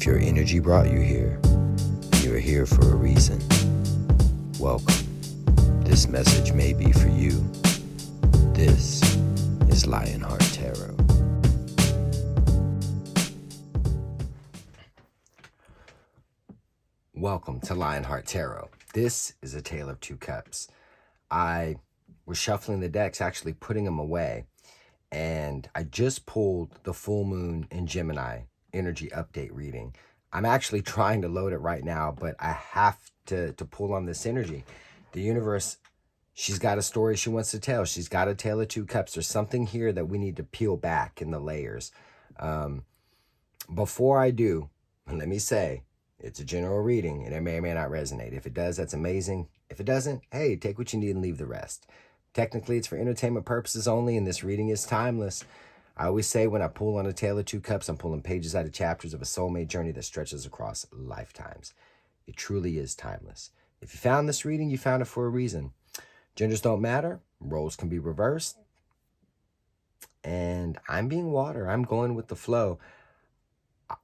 If your energy brought you here, you're here for a reason. Welcome. This message may be for you. This is Lionheart Tarot. Welcome to Lionheart Tarot. This is a tale of two cups. I was shuffling the decks, actually putting them away, and I just pulled the full moon in Gemini energy update reading. I'm actually trying to load it right now, but I have to pull on this energy. The universe, she's got a story she wants to tell. She's got a tale of two cups. There's something here that we need to peel back in the layers. Before I do, let me say, it's a general reading and it may or may not resonate. If it does, that's amazing. If it doesn't, hey, take what you need and leave the rest. Technically, it's for entertainment purposes only, and this reading is timeless. I always say when I pull on a tale of two cups, I'm pulling pages out of chapters of a soulmate journey that stretches across lifetimes. It truly is timeless. If you found this reading, you found it for a reason. Genders don't matter. Roles can be reversed. And I'm being water. I'm going with the flow.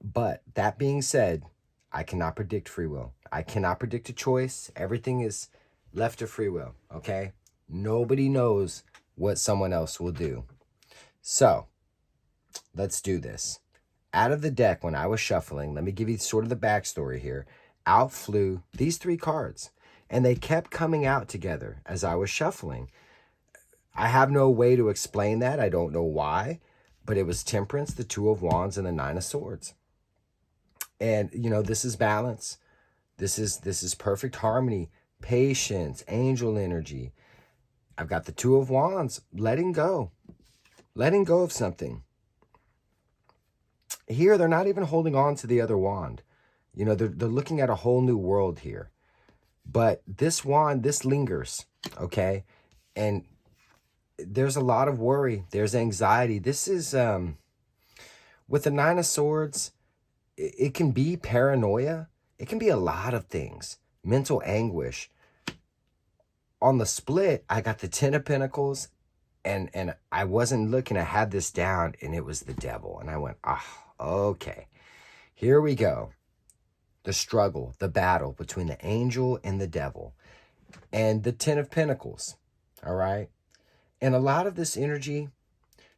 But that being said, I cannot predict free will. I cannot predict a choice. Everything is left to free will, okay? Nobody knows what someone else will do. So, let's do this. Out of the deck, when I was shuffling, let me give you sort of the backstory here. Out flew these three cards, and they kept coming out together as I was shuffling. I have no way to explain that. I don't know why, but it was Temperance, the Two of Wands, and the Nine of Swords. And, you know, this is balance. This is perfect harmony, patience, angel energy. I've got the Two of Wands, letting go of something. Here, they're not even holding on to the other wand. You know, they're looking at a whole new world here. But this wand, this lingers, okay? And there's a lot of worry. There's anxiety. This is, with the Nine of Swords, it can be paranoia. It can be a lot of things. Mental anguish. On the split, I got the Ten of Pentacles, and I wasn't looking. I had this down, and it was the devil. And I went, okay. Here we go. The struggle, the battle between the angel and the devil. And the Ten of Pentacles, all right? And a lot of this energy,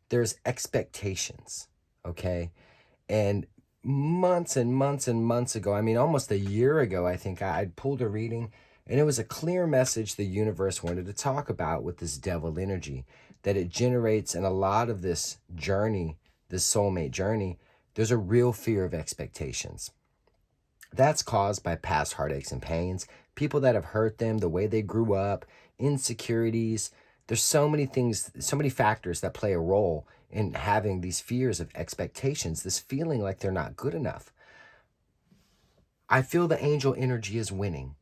there's expectations, okay? And months and months and months ago, I mean, almost a year ago, I think I'd pulled a reading, and it was a clear message the universe wanted to talk about with this devil energy, that it generates in a lot of this journey, this soulmate journey, there's a real fear of expectations. That's caused by past heartaches and pains, people that have hurt them, the way they grew up, insecurities. There's so many things, so many factors that play a role in having these fears of expectations, this feeling like they're not good enough. I feel the angel energy is winning.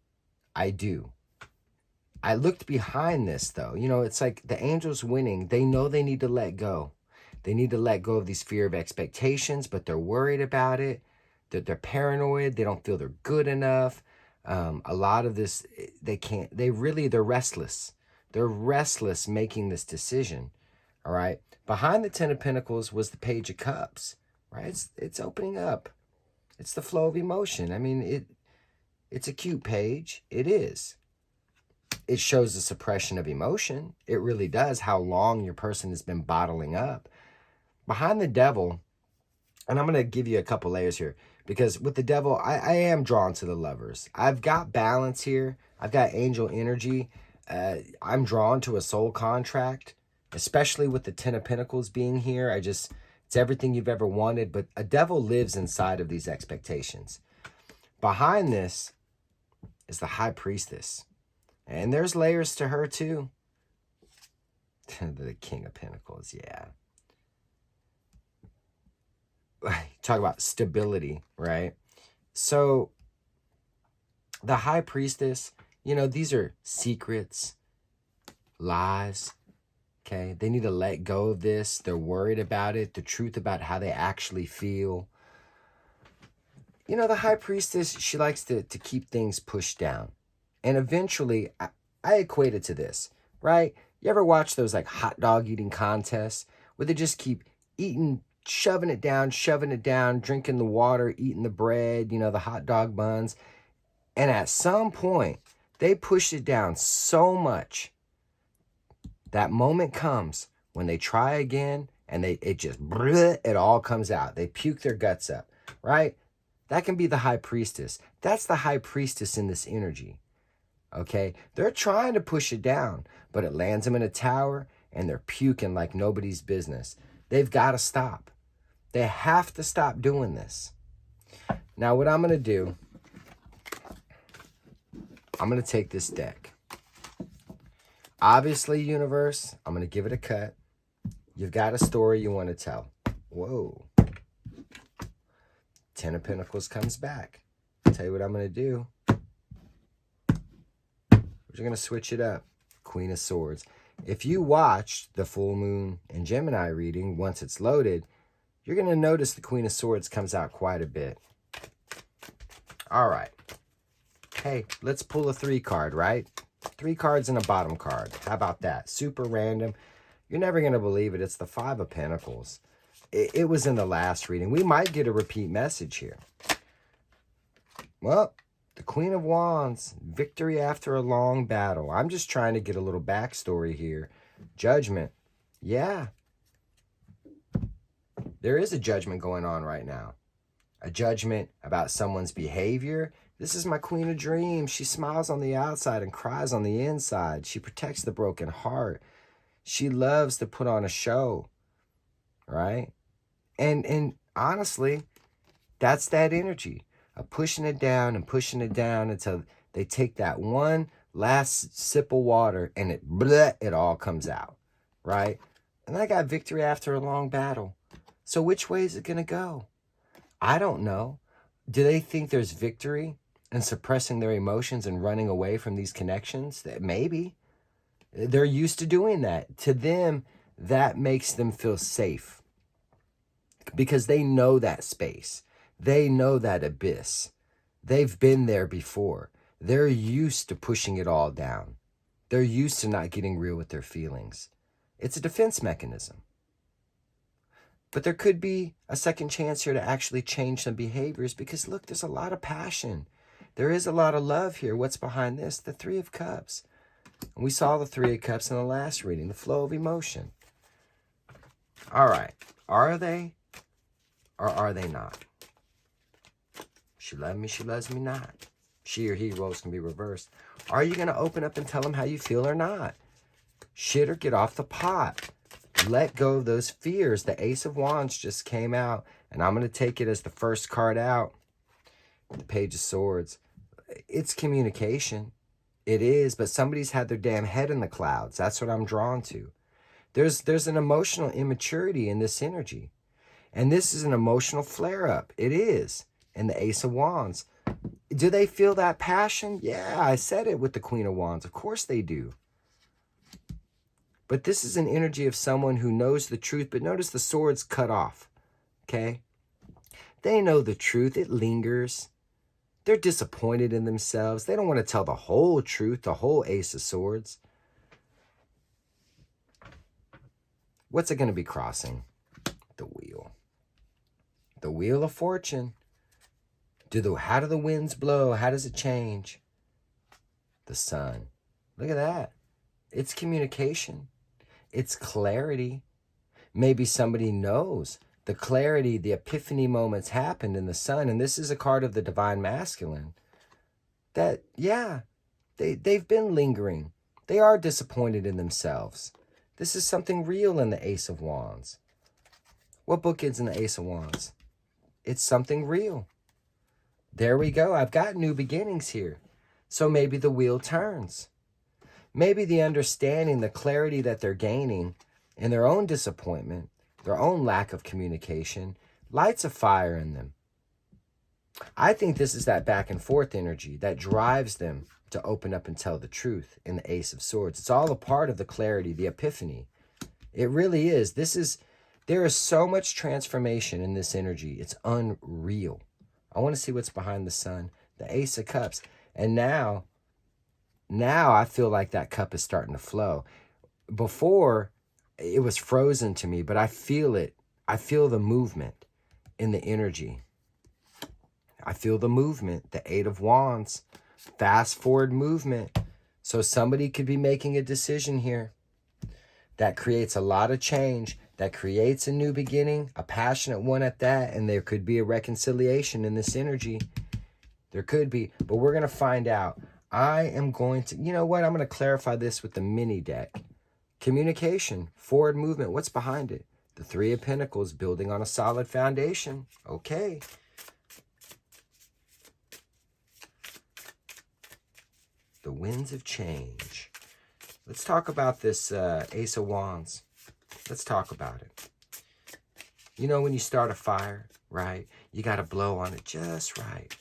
I do. I looked behind this, though. You know, it's like the angel's winning. They know they need to let go. They need to let go of these fear of expectations, but they're worried about it. They're paranoid. They don't feel they're good enough. A lot of this, they're restless. They're restless making this decision, all right? Behind the Ten of Pentacles was the Page of Cups, right? It's opening up. It's the flow of emotion. I mean, it's a cute page. It is. It shows the suppression of emotion. It really does, how long your person has been bottling up. Behind the devil, and I'm going to give you a couple layers here, because with the devil, I am drawn to the Lovers. I've got balance here. I've got angel energy. I'm drawn to a soul contract, especially with the Ten of Pentacles being here. It's everything you've ever wanted, but a devil lives inside of these expectations. Behind this is the High Priestess, and there's layers to her too. The King of Pentacles, yeah. Talk about stability, right? So the High Priestess, you know, these are secrets, lies, okay? They need to let go of this. They're worried about it, the truth about how they actually feel. You know, the High Priestess, she likes to keep things pushed down. And eventually, I equate it to this, right? You ever watch those like hot dog eating contests where they just keep eating shoving it down, drinking the water, eating the bread, you know, the hot dog buns. And at some point, they push it down so much. That moment comes when they try again and it all comes out. They puke their guts up, right? That can be the high priestess. That's the high priestess in this energy, okay? They're trying to push it down, but it lands them in a tower and they're puking like nobody's business. They've got to stop. They have to stop doing this. Now, what I'm going to do, I'm going to take this deck. Obviously, universe, I'm going to give it a cut. You've got a story you want to tell. Whoa. 10 of Pentacles comes back. I'll tell you what I'm going to do. We're going to switch it up. Queen of Swords. If you watched the full moon and Gemini reading, once it's loaded, you're going to notice the Queen of Swords comes out quite a bit. All right. Hey, let's pull a 3 card, right? 3 cards and a bottom card. How about that? Super random. You're never going to believe it. It's the 5 of Pentacles. It was in the last reading. We might get a repeat message here. Well, the Queen of Wands, victory after a long battle. I'm just trying to get a little backstory here. Judgment. Yeah. There is a judgment going on right now. A judgment about someone's behavior. This is my Queen of Dreams. She smiles on the outside and cries on the inside. She protects the broken heart. She loves to put on a show, right? And honestly, that's that energy of pushing it down until they take that one last sip of water and it all comes out, right? And I got victory after a long battle. So which way is it going to go? I don't know. Do they think there's victory in suppressing their emotions and running away from these connections? Maybe. They're used to doing that. To them, that makes them feel safe because they know that space. They know that abyss. They've been there before. They're used to pushing it all down. They're used to not getting real with their feelings. It's a defense mechanism. But there could be a second chance here to actually change some behaviors because, look, there's a lot of passion. There is a lot of love here. What's behind this? The 3 of Cups. And we saw the 3 of Cups in the last reading, the flow of emotion. All right. Are they or are they not? She loves me, she loves me not. She or he roles can be reversed. Are you going to open up and tell them how you feel or not? Shit or get off the pot. Let go of those fears. The Ace of Wands just came out, and I'm going to take it as the first card out. The Page of Swords. It's communication. It is, but somebody's had their damn head in the clouds. That's what I'm drawn to. There's an emotional immaturity in this energy. And this is an emotional flare-up. It is. And the Ace of Wands. Do they feel that passion? Yeah, I said it with the Queen of Wands. Of course they do. But this is an energy of someone who knows the truth, but notice the swords cut off, okay? They know the truth. It lingers. They're disappointed in themselves. They don't want to tell the whole truth, the whole Ace of Swords. What's it going to be crossing? The Wheel. The Wheel of Fortune. How do the winds blow? How does it change? The Sun. Look at that. It's communication. It's clarity. Maybe somebody knows the clarity, the epiphany moments happened in the Sun. And this is a card of the Divine Masculine. That, yeah, they've been lingering. They are disappointed in themselves. This is something real in the Ace of Wands. What book is in the Ace of Wands? It's something real. There we go. I've got new beginnings here. So maybe the wheel turns. Maybe the understanding, the clarity that they're gaining in their own disappointment, their own lack of communication, lights a fire in them. I think this is that back and forth energy that drives them to open up and tell the truth in the Ace of Swords. It's all a part of the clarity, the epiphany. It really is. There is so much transformation in this energy. It's unreal. I want to see what's behind the Sun. The Ace of Cups. And now I feel like that cup is starting to flow. Before, it was frozen to me, but I feel it. I feel the movement in the energy. I feel the movement, the Eight of Wands, fast forward movement. So somebody could be making a decision here that creates a lot of change, that creates a new beginning, a passionate one at that, and there could be a reconciliation in this energy. There could be, but we're going to find out. I am going to, you know what? I'm going to clarify this with the mini deck. Communication, forward movement, what's behind it? The Three of Pentacles, building on a solid foundation. Okay. The winds of change. Let's talk about this Ace of Wands. Let's talk about it. You know, when you start a fire, right? You got to blow on it just right.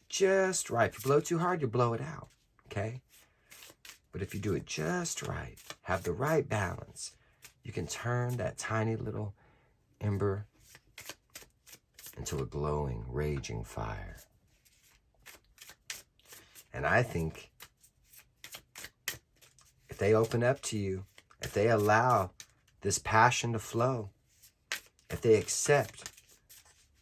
Just right. If you blow too hard, you blow it out. Okay? But if you do it just right, have the right balance, you can turn that tiny little ember into a glowing, raging fire. And I think if they open up to you, if they allow this passion to flow, if they accept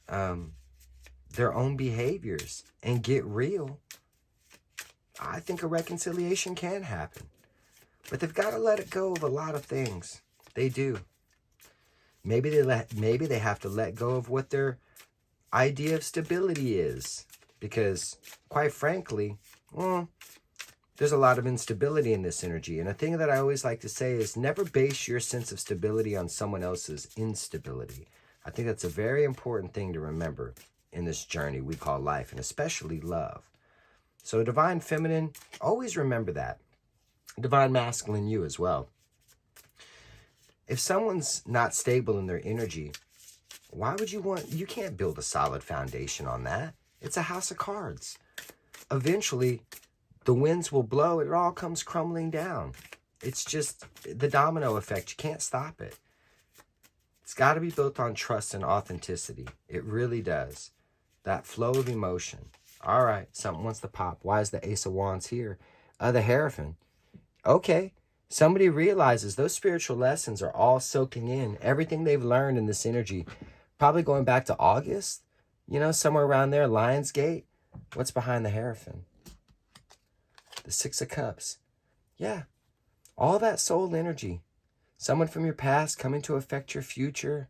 their own behaviors and get real, I think a reconciliation can happen. But they've got to let it go of a lot of things. They do. Maybe they have to let go of what their idea of stability is. Because, quite frankly, well, there's a lot of instability in this energy. And a thing that I always like to say is never base your sense of stability on someone else's instability. I think that's a very important thing to remember in this journey we call life, and especially love. So Divine Feminine, always remember that. Divine Masculine, you as well. If someone's not stable in their energy, why would you can't build a solid foundation on that. It's a house of cards. Eventually, the winds will blow. It all comes crumbling down. It's just the domino effect. You can't stop it. It's got to be built on trust and authenticity. It really does. That flow of emotion. All right, something wants to pop. Why is the Ace of Wands here? The Hierophant. Okay, somebody realizes those spiritual lessons are all soaking in. Everything they've learned in this energy. Probably going back to August. You know, somewhere around there, Lionsgate. What's behind the Hierophant? The Six of Cups. Yeah, all that soul energy. Someone from your past coming to affect your future.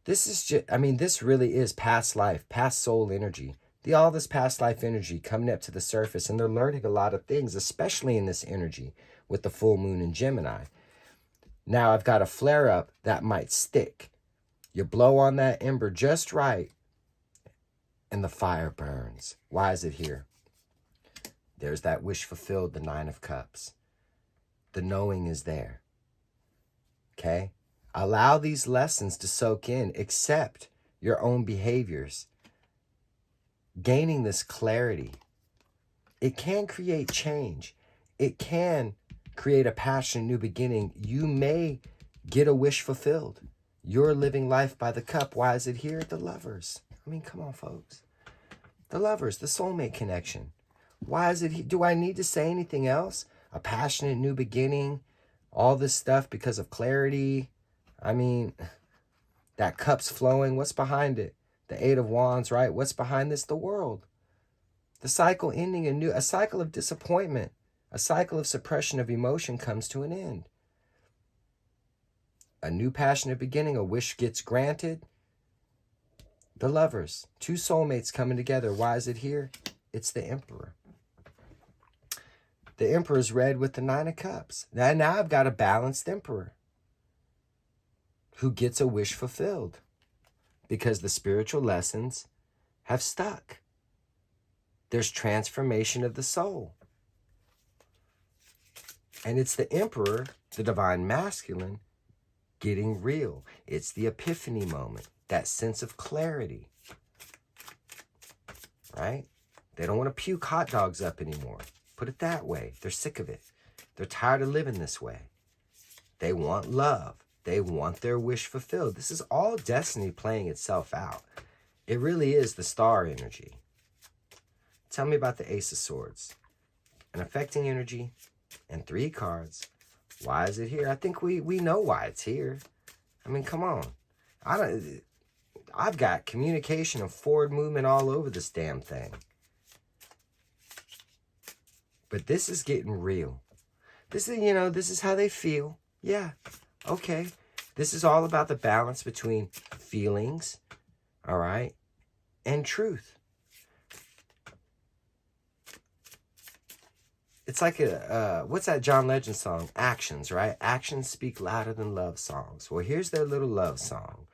This is just, this really is past life, past soul energy. All this past life energy coming up to the surface, and they're learning a lot of things, especially in this energy with the full moon in Gemini. Now I've got a flare up that might stick. You blow on that ember just right, and the fire burns. Why is it here? There's that wish fulfilled, the Nine of Cups. The knowing is there. Okay? Allow these lessons to soak in. Accept your own behaviors. Gaining this clarity. It can create change. It can create a passion, new beginning. You may get a wish fulfilled. You're living life by the cup. Why is it here? The Lovers. Come on, folks. The Lovers, the soulmate connection. Why is it here? Do I need to say anything else? A passionate new beginning. All this stuff because of clarity. That cup's flowing. What's behind it? The Eight of Wands, right? What's behind this? The World. The cycle ending, a cycle of disappointment, a cycle of suppression of emotion comes to an end. A new passionate beginning, a wish gets granted. The Lovers, two soulmates coming together. Why is it here? It's the Emperor. The Emperor is red with the Nine of Cups. Now I've got a balanced Emperor who gets a wish fulfilled because the spiritual lessons have stuck. There's transformation of the soul. And it's the Emperor, the Divine Masculine, getting real. It's the epiphany moment, that sense of clarity. Right? They don't want to puke hot dogs up anymore. Put it that way. They're sick of it. They're tired of living this way. They want love. They want their wish fulfilled. This is all destiny playing itself out. It really is the star energy. Tell me about the Ace of Swords. An affecting energy and 3 cards. Why is it here? I think we know why it's here. Come on. I've got communication and forward movement all over this damn thing. But this is getting real. This is, this is how they feel. Yeah, okay. This is all about the balance between feelings, all right, and truth. It's like what's that John Legend song? Actions, right? Actions speak louder than love songs. Well, here's their little love song.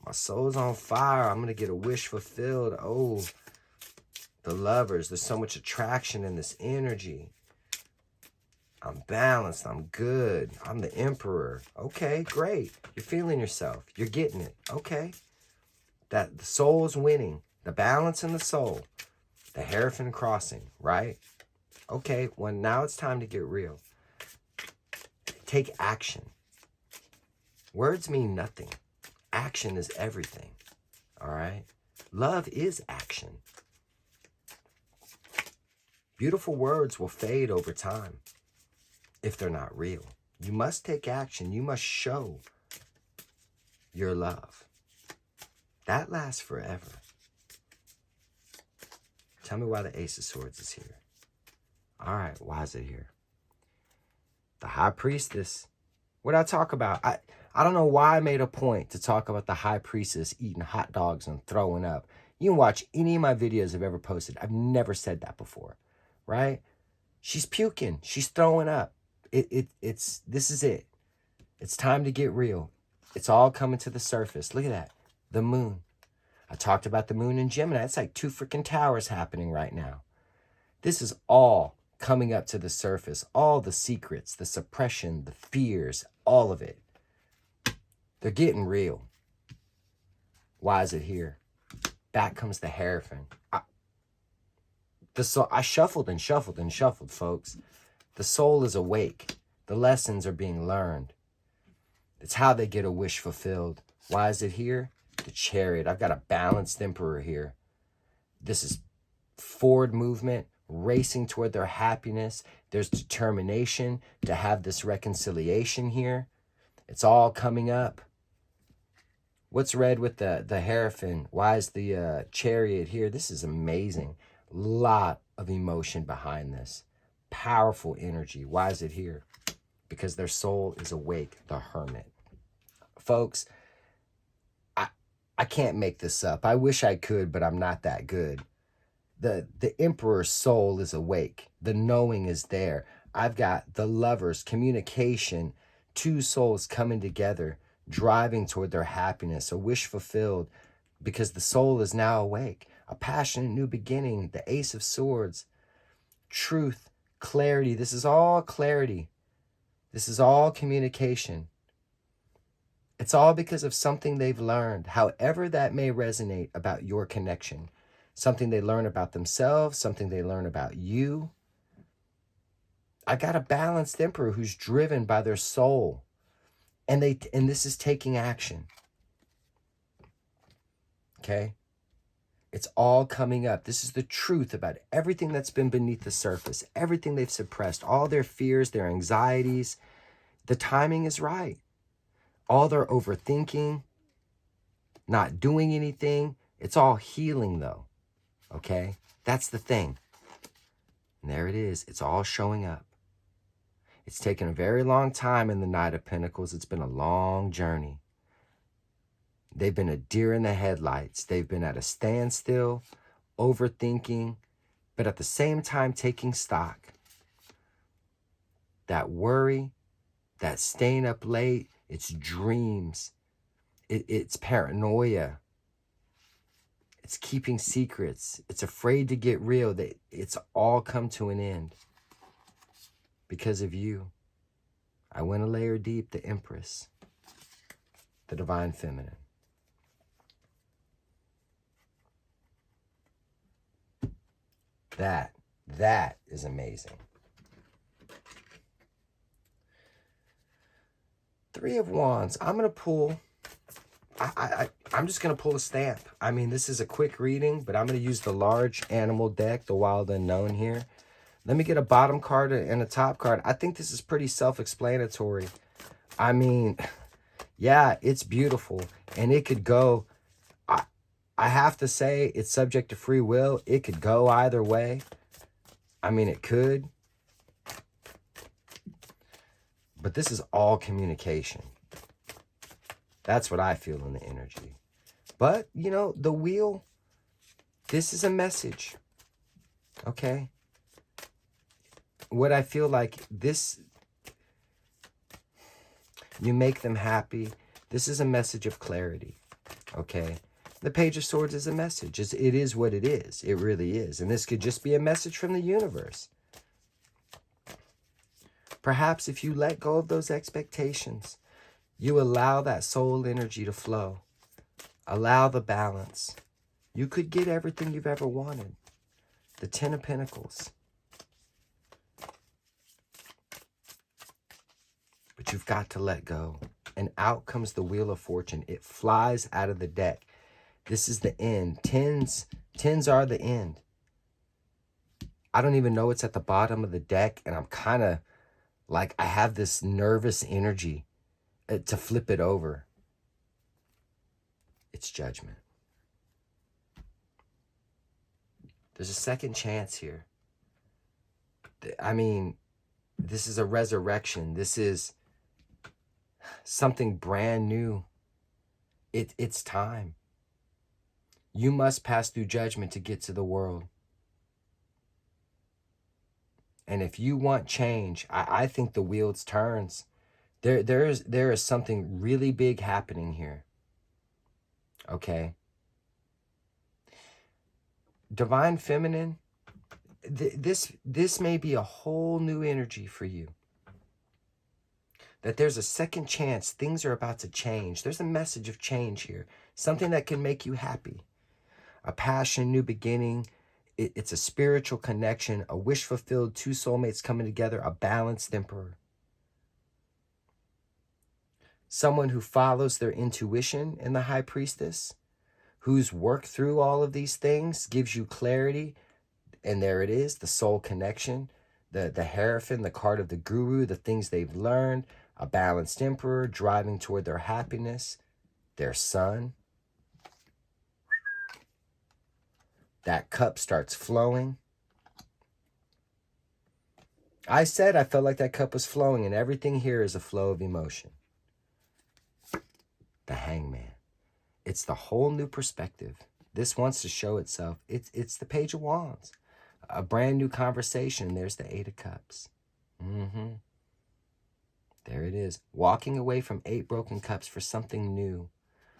My soul's on fire. I'm going to get a wish fulfilled. Oh, the lovers. There's so much attraction in this energy. I'm balanced. I'm good. I'm the emperor. Okay, great. You're feeling yourself. You're getting it. Okay. That the soul's winning. The balance in the soul. The Hierophant crossing, right? Okay, well, now it's time to get real. Take action. Words mean nothing. Action is everything. All right? Love is action. Beautiful words will fade over time if they're not real. You must take action. You must show your love. That lasts forever. Tell me why the Ace of Swords is here. All right, why is it here? The High Priestess. What did I talk about? I don't know why I made a point to talk about the High Priestess eating hot dogs and throwing up. You can watch any of my videos I've ever posted. I've never said that before, right? She's puking. She's throwing up. This is it. It's time to get real. It's all coming to the surface. Look at that. The moon. I talked about the moon in Gemini. It's like 2 freaking towers happening right now. This is all coming up to the surface. All the secrets, the suppression, the fears, all of it. They're getting real. Why is it here? Back comes the Hierophant. I shuffled and shuffled and shuffled, folks. The soul is awake. The lessons are being learned. It's how they get a wish fulfilled. Why is it here? The Chariot. I've got a balanced emperor here. This is forward movement, racing toward their happiness. There's determination to have this reconciliation here. It's all coming up. What's red with the Hierophant? Why is the Chariot here? This is amazing. Lot of emotion behind this. Powerful energy. Why is it here? Because their soul is awake, the Hermit. Folks, I can't make this up. I wish I could, but I'm not that good. The Emperor's soul is awake. The knowing is there. I've got the lovers, communication, 2 souls coming together, driving toward their happiness, a wish fulfilled, because the soul is now awake. A passionate new beginning, the Ace of Swords, truth, clarity. This is all clarity. This is all communication. It's all because of something they've learned, however that may resonate about your connection. Something they learn about themselves, something they learn about you. I got a balanced emperor who's driven by their soul. And this is taking action. Okay? It's all coming up. This is the truth about everything that's been beneath the surface, everything they've suppressed, all their fears, their anxieties. The timing is right. All their overthinking, not doing anything, it's all healing though. Okay? That's the thing. And there it is. It's all showing up. It's taken a very long time in the Knight of Pentacles. It's been a long journey. They've been a deer in the headlights. They've been at a standstill, overthinking, but at the same time taking stock. That worry, that staying up late, it's dreams, it's paranoia, it's keeping secrets, it's afraid to get real. It's all come to an end because of you. I went a layer deep, the Empress, the Divine Feminine. That is amazing. 3 of Wands. I'm going to pull, I'm just going to pull a stamp. I mean, this is a quick reading, but I'm going to use the large animal deck, the Wild Unknown here. Let me get a bottom card and a top card. I think this is pretty self-explanatory. I mean, Yeah, it's beautiful. And it could go, I, I have to say, it's subject to free will. It could go either way. I mean, it could. But this is all communication. That's what I feel in the energy. But, you know, the wheel, this is a message. Okay? What I feel like this, you make them happy. This is a message of clarity. Okay? The Page of Swords is a message. It is what it is. It really is. And this could just be a message from the universe. Perhaps if you let go of those expectations, you allow that soul energy to flow. Allow the balance. You could get everything you've ever wanted. The Ten of Pentacles. But you've got to let go. And out comes the Wheel of Fortune. It flies out of the deck. This is the end. Tens are the end. I don't even know it's at the bottom of the deck, and I'm kind of like, I have this nervous energy to flip it over. It's Judgment. There's a second chance here. I mean, this is a resurrection. This is something brand new. It's time. You must pass through judgment to get to the world. And if you want change, I think the wheels turns. There is something really big happening here. Okay? Divine Feminine, this may be a whole new energy for you. That there's a second chance. Things are about to change. There's a message of change here. Something that can make you happy. A passion, new beginning. It's a spiritual connection, a wish fulfilled, two soulmates coming together, a balanced emperor. Someone who follows their intuition in the High Priestess, who's worked through all of these things, gives you clarity. And there it is, the soul connection, the Hierophant, the card of the Guru, the things they've learned, a balanced emperor driving toward their happiness, their son. That cup starts flowing. I said I felt like that cup was flowing, and everything here is a flow of emotion. The Hangman. It's the whole new perspective. This wants to show itself. It's the Page of Wands. A brand new conversation. There's the Eight of Cups. There it is. Walking away from 8 broken cups for something new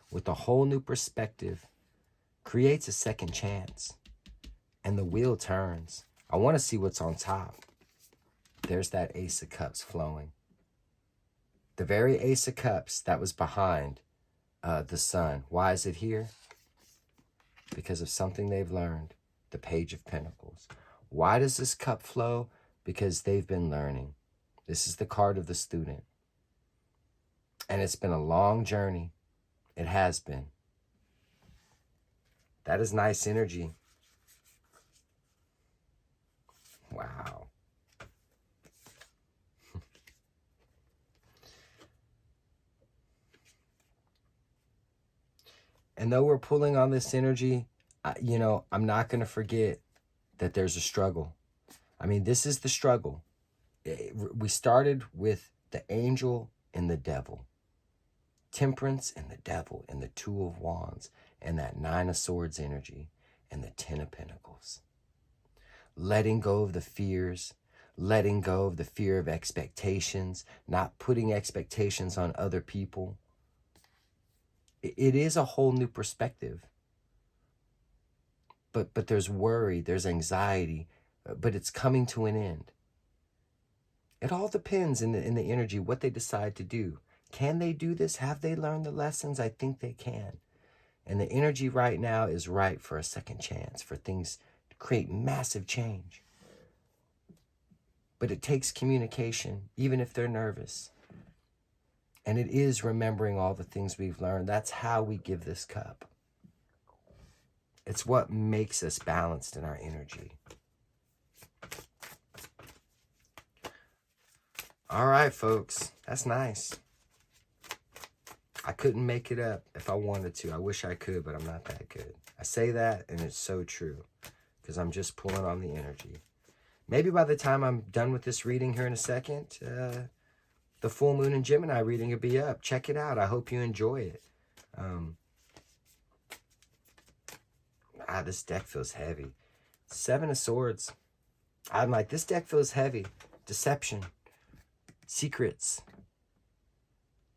with a whole new perspective creates a second chance. And the wheel turns. I want to see what's on top. There's that Ace of Cups flowing. The very Ace of Cups that was behind the Sun. Why is it here? Because of something they've learned. The Page of Pentacles. Why does this cup flow? Because they've been learning. This is the card of the student. And it's been a long journey. It has been. That is nice energy. Wow. And though we're pulling on this energy, you know, I'm not going to forget that there's a struggle. I mean, this is the struggle. We started with the angel and the devil. Temperance and the devil and the Two of Wands and that Nine of Swords energy and the Ten of Pentacles. Letting go of the fears, letting go of the fear of expectations, not putting expectations on other people. It is a whole new perspective. But there's worry, there's anxiety, but it's coming to an end. It all depends in the energy, what they decide to do. Can they do this? Have they learned the lessons? I think they can. And the energy right now is right for a second chance, for things to create massive change. But it takes communication, even if they're nervous. And it is remembering all the things we've learned. That's how we give this cup. It's what makes us balanced in our energy. All right, folks. That's nice. I couldn't make it up if I wanted to. I wish I could, but I'm not that good. I say that, and it's so true, because I'm just pulling on the energy. Maybe by the time I'm done with this reading here in a second, the full moon in Gemini reading will be up. Check it out. I hope you enjoy it. This deck feels heavy. Seven of Swords. I'm like, this deck feels heavy. Deception. Secrets.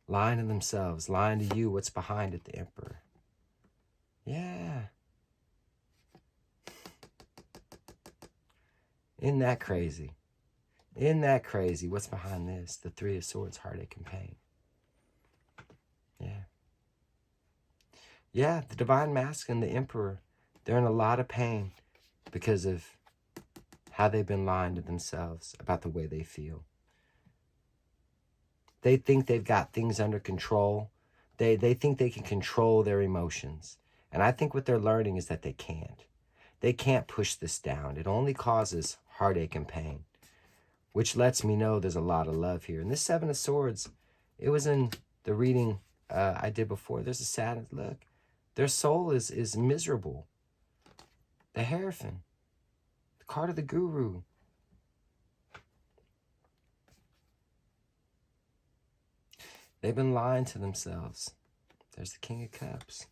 Lying to themselves. Lying to you. What's behind it, the Emperor. Yeah. Isn't that crazy? Isn't that crazy? What's behind this? The Three of Swords, heartache and pain. Yeah. Yeah, the Divine Masculine, the Emperor, they're in a lot of pain because of how they've been lying to themselves about the way they feel. They think they've got things under control. They think they can control their emotions. And I think what they're learning is that they can't. They can't push this down. It only causes heartache and pain, which lets me know there's a lot of love here. And this Seven of Swords, it was in the reading I did before. There's a sadness. Look, their soul is miserable. The Hierophant, the card of the Guru. They've been lying to themselves. There's the King of Cups.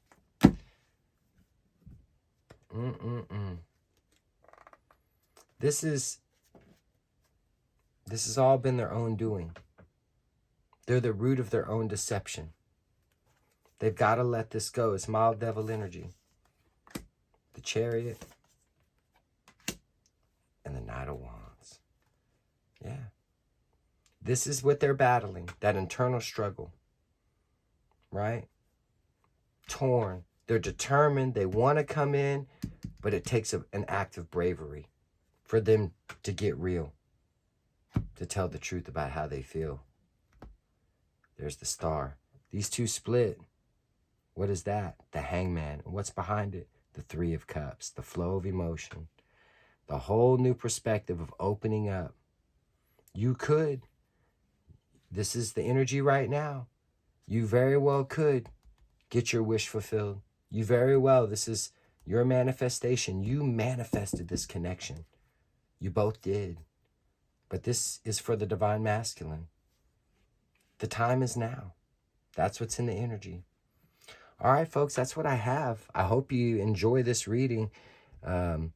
This has all been their own doing. They're the root of their own deception. They've got to let this go. It's mild devil energy. The Chariot and the Knight of Wands. Yeah. This is what they're battling, that internal struggle, right? Torn. They're determined. They want to come in, but it takes an act of bravery for them to get real, to tell the truth about how they feel. There's the Star. These two split. What is that? The Hangman. And what's behind it? The Three of Cups, the flow of emotion, the whole new perspective of opening up. You could. This is the energy right now. You very well could get your wish fulfilled. You very well, this is your manifestation. You manifested this connection. You both did. But this is for the Divine Masculine. The time is now. That's what's in the energy. All right, folks, that's what I have. I hope you enjoy this reading. Again,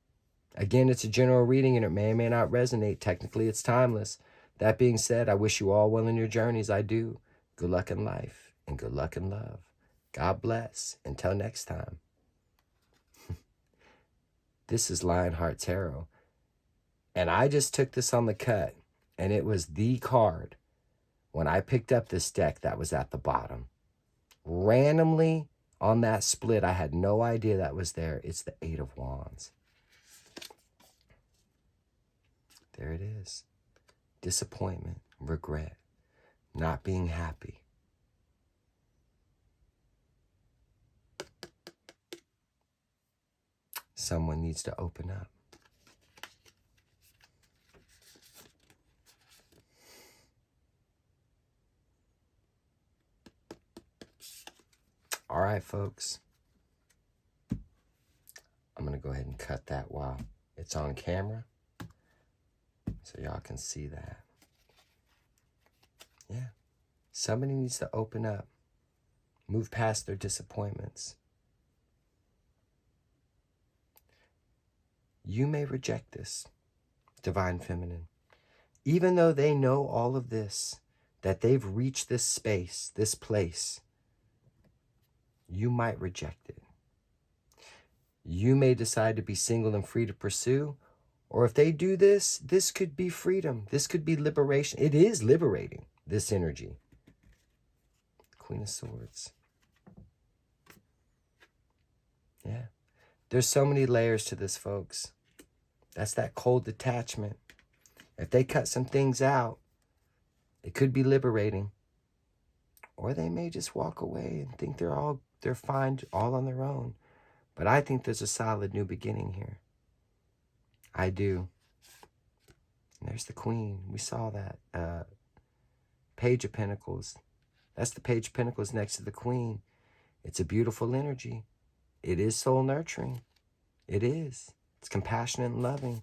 it's a general reading and it may or may not resonate. Technically, it's timeless. That being said, I wish you all well in your journeys. I do. Good luck in life and good luck in love. God bless. Until next time. This is Lionheart Tarot. And I just took this on the cut. And it was the card, when I picked up this deck, that was at the bottom. Randomly on that split, I had no idea that was there. It's the Eight of Wands. There it is. Disappointment, regret, not being happy. Someone needs to open up. All right, folks. I'm going to go ahead and cut that while it's on camera so y'all can see that. Yeah. Somebody needs to open up, move past their disappointments. You may reject this, Divine Feminine. Even though they know all of this, that they've reached this space, this place, you might reject it. You may decide to be single and free to pursue, or if they do this, this could be freedom. This could be liberation. It is liberating, this energy. Queen of Swords. Yeah. There's so many layers to this, folks. That's that cold detachment. If they cut some things out, it could be liberating. Or they may just walk away and think they're fine all on their own. But I think there's a solid new beginning here. I do. And there's the Queen. We saw that. Page of Pentacles. That's the Page of Pentacles next to the Queen. It's a beautiful energy. It is soul nurturing. It is. It's compassionate and loving.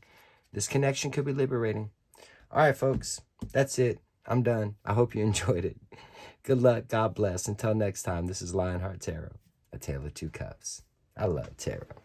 This connection could be liberating. All right, folks. That's it. I'm done. I hope you enjoyed it. Good luck. God bless. Until next time, this is Lionheart Tarot, a tale of two cups. I love tarot.